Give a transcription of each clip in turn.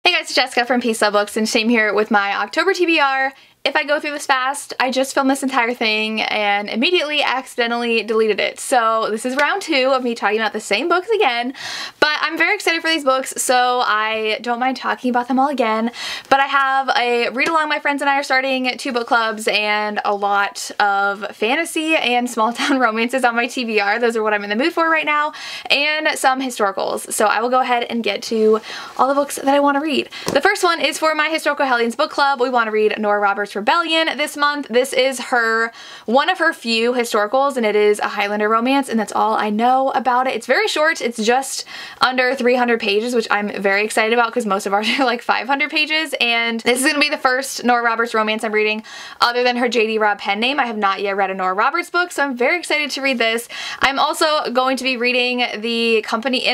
Hey guys, it's Jessica from Peace Love Books, and same here with my October TBR. If I go through this fast, I just filmed this entire thing and immediately accidentally deleted it. So this is round 2 of me talking about the same books again, but I'm very excited for these books, so I don't mind talking about them all again. But I have a read along. My friends and I are starting 2 book clubs and a lot of fantasy and small town romances on my TBR. Those are what I'm in the mood for right now, and some historicals. So I will go ahead and get to all the books that I want to read. The first one is for my Historical Hellions book club. We want to read Nora Roberts' Rebellion this month. This is one of her few historicals, and it is a Highlander romance, and that's all I know about it. It's very short. It's just under 300 pages, which I'm very excited about because most of ours are like 500 pages, and this is going to be the first Nora Roberts romance I'm reading other than her J.D. Robb pen name. I have not yet read a Nora Roberts book, so I'm very excited to read this. I'm also going to be reading In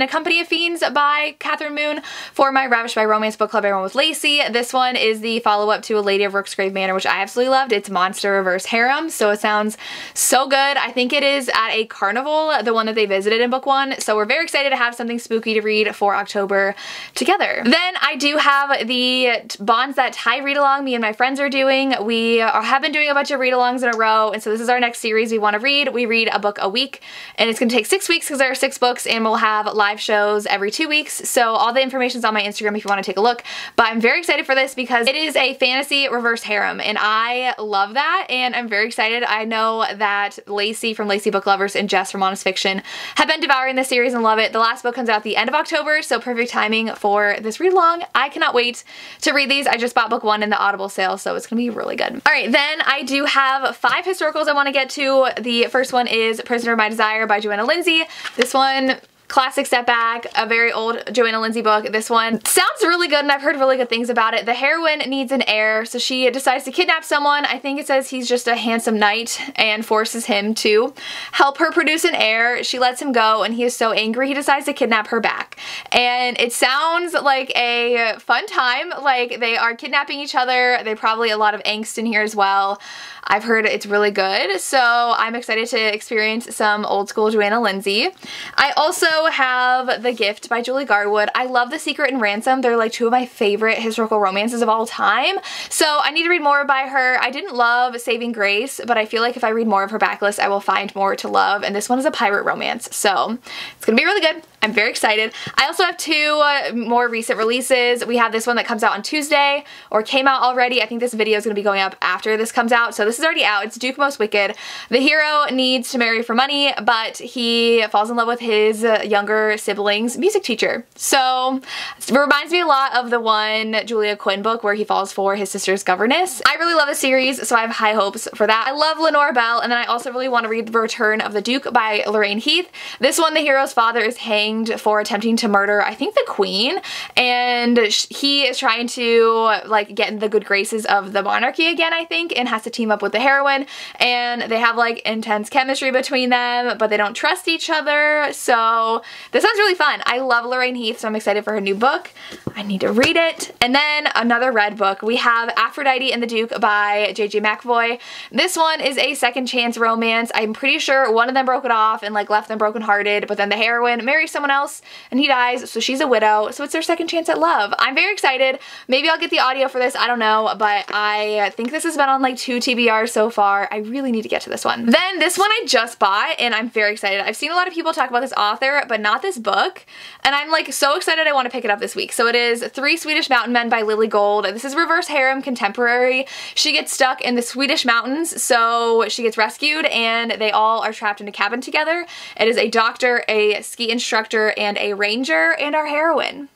a Company of Fiends by Catherine Moon for my Ravished by Romance book club I run with Lacey. This one is the follow-up to A Lady of Rooksgrave Manor, which I absolutely loved. It's Monster Reverse Harem, so it sounds so good. I think it is at a carnival, the one that they visited in book 1, so we're very excited to have something spooky to read for October together. Then I do have the Bonds That Tie read-along me and my friends are doing. We have been doing a bunch of read-alongs in a row, and so this is our next series we want to read. We read a book a week, and it's going to take 6 weeks because there are 6 books, and we'll have live shows every 2 weeks, so all the information's on my Instagram if you want to take a look. But I'm very excited for this because it is a fantasy reverse harem, and I love that, and I'm very excited. I know that Lacey from Lacey Book Lovers and Jess from Honest Fiction have been devouring this series and love it. The last book comes out at the end of October, so perfect timing for this read along. I cannot wait to read these. I just bought book 1 in the Audible sale, so it's gonna be really good. Alright, then I do have 5 historicals I want to get to. The first one is Prisoner of My Desire by Joanna Lindsey. This one, classic step back, a very old Joanna Lindsey book. This one sounds really good and I've heard really good things about it. The heroine needs an heir, so she decides to kidnap someone. I think it says he's just a handsome knight and forces him to help her produce an heir. She lets him go and he is so angry he decides to kidnap her back. And it sounds like a fun time. Like, they are kidnapping each other. There's probably a lot of angst in here as well. I've heard it's really good, so I'm excited to experience some old school Joanna Lindsey. I also have The Gift by Julie Garwood. I love The Secret and Ransom. They're like 2 of my favorite historical romances of all time, so I need to read more by her. I didn't love Saving Grace, but I feel like if I read more of her backlist, I will find more to love, and this one is a pirate romance, so it's gonna be really good. I'm very excited. I also have 2 more recent releases. We have this one that comes out on Tuesday, or came out already. I think this video is going to be going up after this comes out, so this is already out. It's Duke Most Wicked. The hero needs to marry for money, but he falls in love with his younger sibling's music teacher. So it reminds me a lot of the one Julia Quinn book where he falls for his sister's governess. I really love the series, so I have high hopes for that. I love Lenore Bell, and then I also really want to read The Return of the Duke by Lorraine Heath. This one, the hero's father is hanged for attempting to murder, I think, the queen, and he is trying to like get in the good graces of the monarchy again, I think, and has to team up with the heroine, and they have like intense chemistry between them, but they don't trust each other, so this sounds really fun. I love Lorraine Heath, so I'm excited for her new book. I need to read it. And then another red book. We have Aphrodite and the Duke by J.J. McAvoy. This one is a second chance romance. I'm pretty sure one of them broke it off and like left them brokenhearted, but then the heroine marries someone else and he dies, so she's a widow, so it's their second chance at love. I'm very excited. Maybe I'll get the audio for this, I don't know, but I think this has been on like 2 TBRs so far. I really need to get to this one. Then this one I just bought and I'm very excited. I've seen a lot of people talk about this author, but not this book, and I'm like so excited I want to pick it up this week. So it is 3 Swedish Mountain Men by Lily Gold. This is reverse harem contemporary. She gets stuck in the Swedish mountains, so she gets rescued and they all are trapped in a cabin together. It is a doctor, a ski instructor, and a ranger, and our heroine.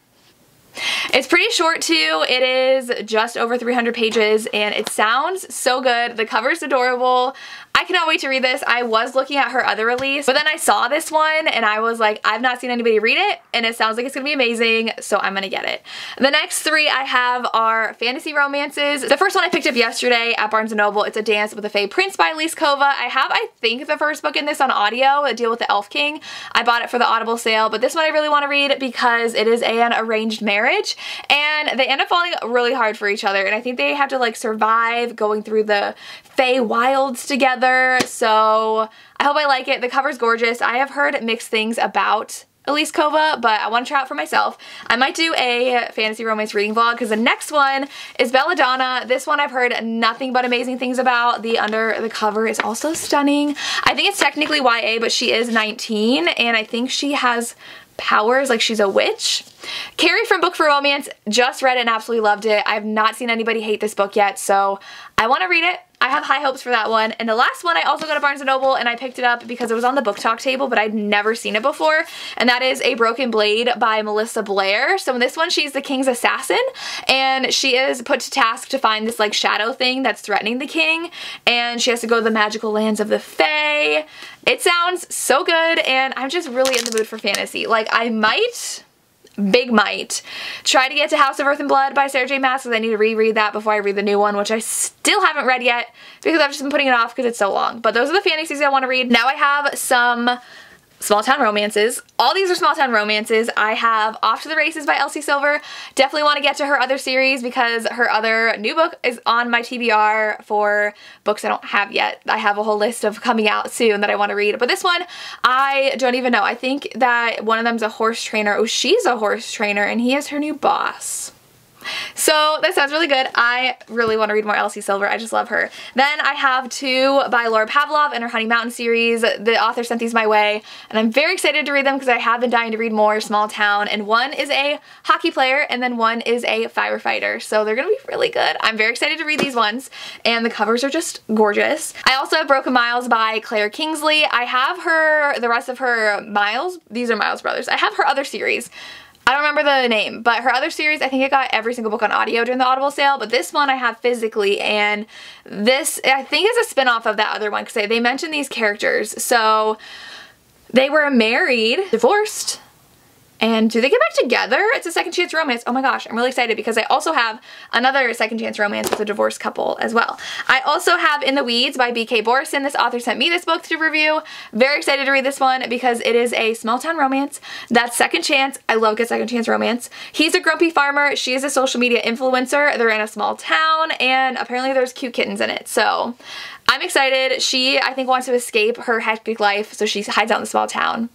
It's pretty short too. It is just over 300 pages and it sounds so good. The cover's adorable. I cannot wait to read this. I was looking at her other release, but then I saw this one and I was like, I've not seen anybody read it and it sounds like it's gonna be amazing, so I'm gonna get it. The next 3 I have are fantasy romances. The first one I picked up yesterday at Barnes & Noble. It's A Dance with the Fae Prince by Elise Kova. I have, I think, the first book in this on audio, A Deal with the Elf King. I bought it for the Audible sale, but this one I really want to read because it is an arranged marriage and they end up falling really hard for each other, and I think they have to like survive going through the Fae wilds together, so I hope I like it. The cover's gorgeous. I have heard mixed things about Elise Kova, but I want to try it for myself. I might do a fantasy romance reading vlog because the next one is Belladonna. This one I've heard nothing but amazing things about. The under the cover is also stunning. I think it's technically YA, but she is 19 and I think she has powers, like she's a witch. Carrie from Book for Romance just read it and absolutely loved it. I have not seen anybody hate this book yet, so I want to read it. I have high hopes for that one. And the last one I also got at Barnes & Noble and I picked it up because it was on the book talk table, but I'd never seen it before. And that is A Broken Blade by Melissa Blair. So in this one, she's the king's assassin and she is put to task to find this like shadow thing that's threatening the king. And she has to go to the magical lands of the Fae. It sounds so good and I'm just really in the mood for fantasy. Like I might try to get to House of Earth and Blood by Sarah J Maas because I need to reread that before I read the new one, which I still haven't read yet because I've just been putting it off because it's so long. But those are the fantasies I want to read. Now I have some small town romances. All these are small town romances. I have Off to the Races by Elsie Silver. Definitely want to get to her other series because her other new book is on my TBR for books I don't have yet. I have a whole list of coming out soon that I want to read. But this one, I don't even know. I think that one of them's a horse trainer. Oh, she's a horse trainer and he is her new boss. So that sounds really good. I really want to read more Elsie Silver. I just love her. Then I have two by Laura Pavlov and her Honey Mountain series. The author sent these my way and I'm very excited to read them because I have been dying to read more small town, and one is a hockey player and then one is a firefighter. So they're going to be really good. I'm very excited to read these ones and the covers are just gorgeous. I also have Broken Miles by Claire Kingsley. I have the rest of her Miles. These are Miles Brothers. I have her other series. I don't remember the name, but her other series, I think I got every single book on audio during the Audible sale, but this one I have physically, and this, I think, is a spin-off of that other one, because they mention these characters. So they were married, divorced, and do they get back together? It's a second chance romance. Oh my gosh, I'm really excited because I also have another second chance romance with a divorced couple as well. I also have In the Weeds by B.K. Borison. This author sent me this book to review. Very excited to read this one because it is a small town romance. That's second chance. I love good second chance romance. He's a grumpy farmer. She is a social media influencer. They're in a small town and apparently there's cute kittens in it. So I'm excited. She, I think, wants to escape her hectic life, so she hides out in the small town.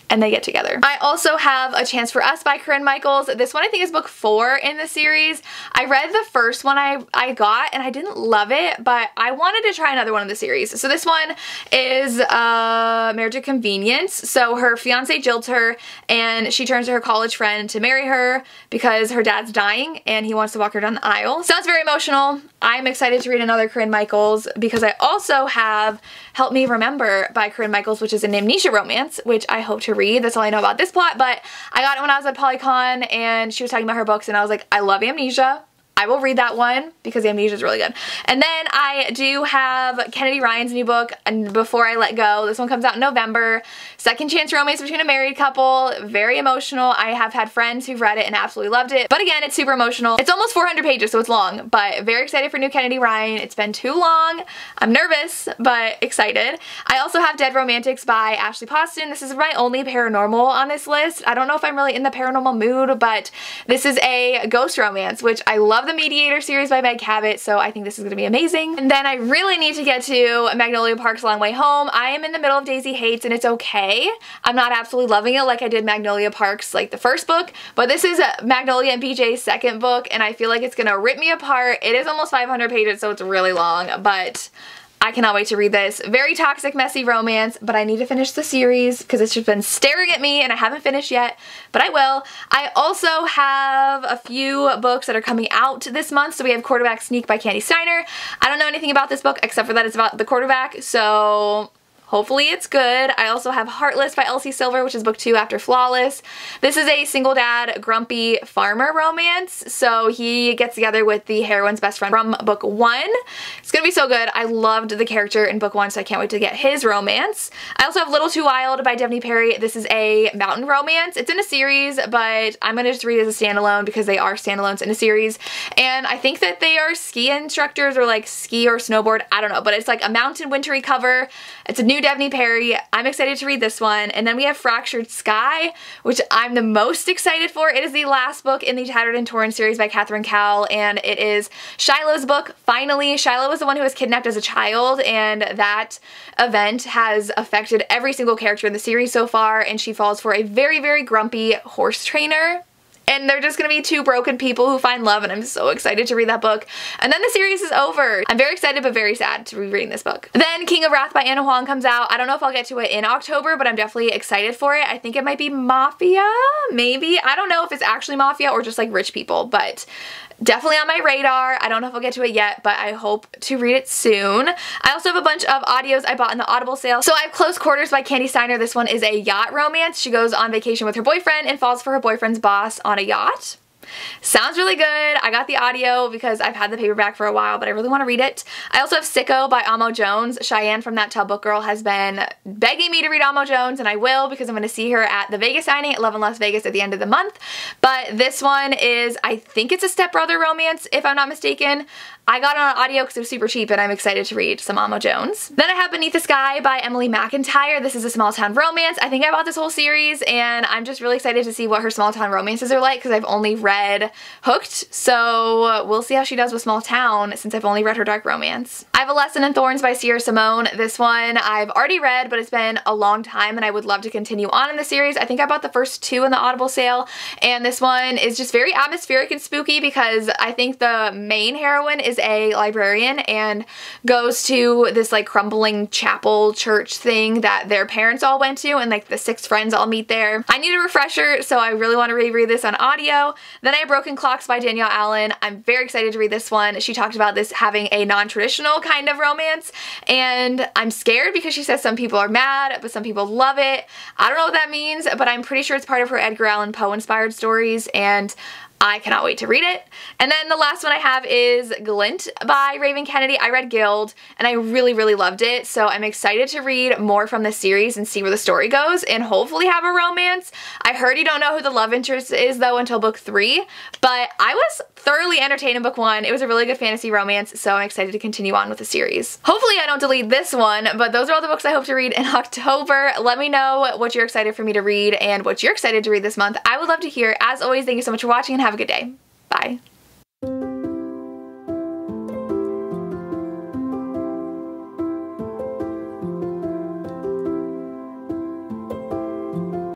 And they get together. I also have A Chance for Us by Corinne Michaels. This one I think is book 4 in the series. I read the first one I got and I didn't love it, but I wanted to try another one in the series. So this one is Marriage of Convenience. So her fiance jilts her and she turns to her college friend to marry her because her dad's dying and he wants to walk her down the aisle. Sounds very emotional. I'm excited to read another Corinne Michaels because I also have Help Me Remember by Corinne Michaels, which is an amnesia romance, which I hope to read. That's all I know about this plot, but I got it when I was at Polycon and she was talking about her books and I was like, I love Amnesia. I will read that one because Amnesia is really good. And then I do have Kennedy Ryan's new book, and Before I Let Go. This one comes out in November. Second chance romance between a married couple. Very emotional. I have had friends who've read it and absolutely loved it. But again, it's super emotional. It's almost 400 pages, so it's long, but very excited for new Kennedy Ryan. It's been too long. I'm nervous, but excited. I also have Dead Romantics by Ashley Poston. This is my only paranormal on this list. I don't know if I'm really in the paranormal mood, but this is a ghost romance, which I love the Mediator series by Meg Cabot, so I think this is going to be amazing. And then I really need to get to Magnolia Park's Long Way Home. I am in the middle of Daisy Hates and it's okay. I'm not absolutely loving it like I did Magnolia Park's, like the first book, but this is Magnolia and BJ's second book and I feel like it's going to rip me apart. It is almost 500 pages, so it's really long, but I cannot wait to read this. Very toxic, messy romance, but I need to finish the series because it's just been staring at me and I haven't finished yet, but I will. I also have a few books that are coming out this month. So we have Quarterback Sneak by Candy Steiner. I don't know anything about this book except for that it's about the quarterback, so hopefully it's good. I also have Heartless by Elsie Silver, which is book 2 after Flawless. This is a single dad, grumpy farmer romance. So he gets together with the heroine's best friend from book 1. It's gonna be so good. I loved the character in book 1, so I can't wait to get his romance. I also have Little Too Wild by Devney Perry. This is a mountain romance. It's in a series, but I'm gonna just read it as a standalone because they are standalones in a series. And I think that they are ski instructors or like ski or snowboard. I don't know, but it's like a mountain wintry cover. It's a new Devney Perry. I'm excited to read this one. And then we have Fractured Sky, which I'm the most excited for. It is the last book in the Tattered and Torn series by Catherine Cowell, and it is Shiloh's book, finally. Shiloh was the one who was kidnapped as a child, and that event has affected every single character in the series so far, and she falls for a very, very grumpy horse trainer. And they're just gonna be two broken people who find love, and I'm so excited to read that book. And then the series is over. I'm very excited but very sad to be reading this book. Then King of Wrath by Anna Huang comes out. I don't know if I'll get to it in October, but I'm definitely excited for it. I think it might be Mafia, maybe. I don't know if it's actually Mafia or just like rich people, but definitely on my radar. I don't know if I'll get to it yet, but I hope to read it soon. I also have a bunch of audios I bought in the Audible sale. So I have Close Quarters by Candy Steiner. This one is a yacht romance. She goes on vacation with her boyfriend and falls for her boyfriend's boss on a yacht. Sounds really good. I got the audio because I've had the paperback for a while, but I really want to read it. I also have Sicko by Amo Jones. Cheyenne from That Tub Book Girl has been begging me to read Amo Jones, and I will because I'm going to see her at the Vegas signing at Love in Las Vegas at the end of the month. But this one is, I think it's a stepbrother romance, if I'm not mistaken. I got it on audio because it was super cheap, and I'm excited to read some Amo Jones. Then I have Beneath the Sky by Emily McIntyre. This is a small town romance. I think I bought this whole series, and I'm just really excited to see what her small town romances are like because I've only read Hooked, so we'll see how she does with small town since I've only read her dark romance. I have A Lesson in Thorns by Sierra Simone. This one I've already read, but it's been a long time, and I would love to continue on in the series. I think I bought the first two in the Audible sale, and this one is just very atmospheric and spooky because I think the main heroine is a librarian and goes to this like crumbling chapel church thing that their parents all went to, and like the 6 friends all meet there. I need a refresher, so I really want to reread this on audio. Then I have Broken Clocks by Danielle Allen. I'm very excited to read this one. She talked about this having a non-traditional kind of romance, and I'm scared because she says some people are mad, but some people love it. I don't know what that means, but I'm pretty sure it's part of her Edgar Allan Poe inspired stories, and I cannot wait to read it. And then the last one I have is Glint by Raven Kennedy. I read Guild, and I really, really loved it, so I'm excited to read more from this series and see where the story goes and hopefully have a romance. I heard you don't know who the love interest is, though, until book 3, but I was thoroughly entertained in book 1. It was a really good fantasy romance, so I'm excited to continue on with the series. Hopefully I don't delete this one, but those are all the books I hope to read in October. Let me know what you're excited for me to read and what you're excited to read this month. I would love to hear. As always, thank you so much for watching, and have a good day. Bye.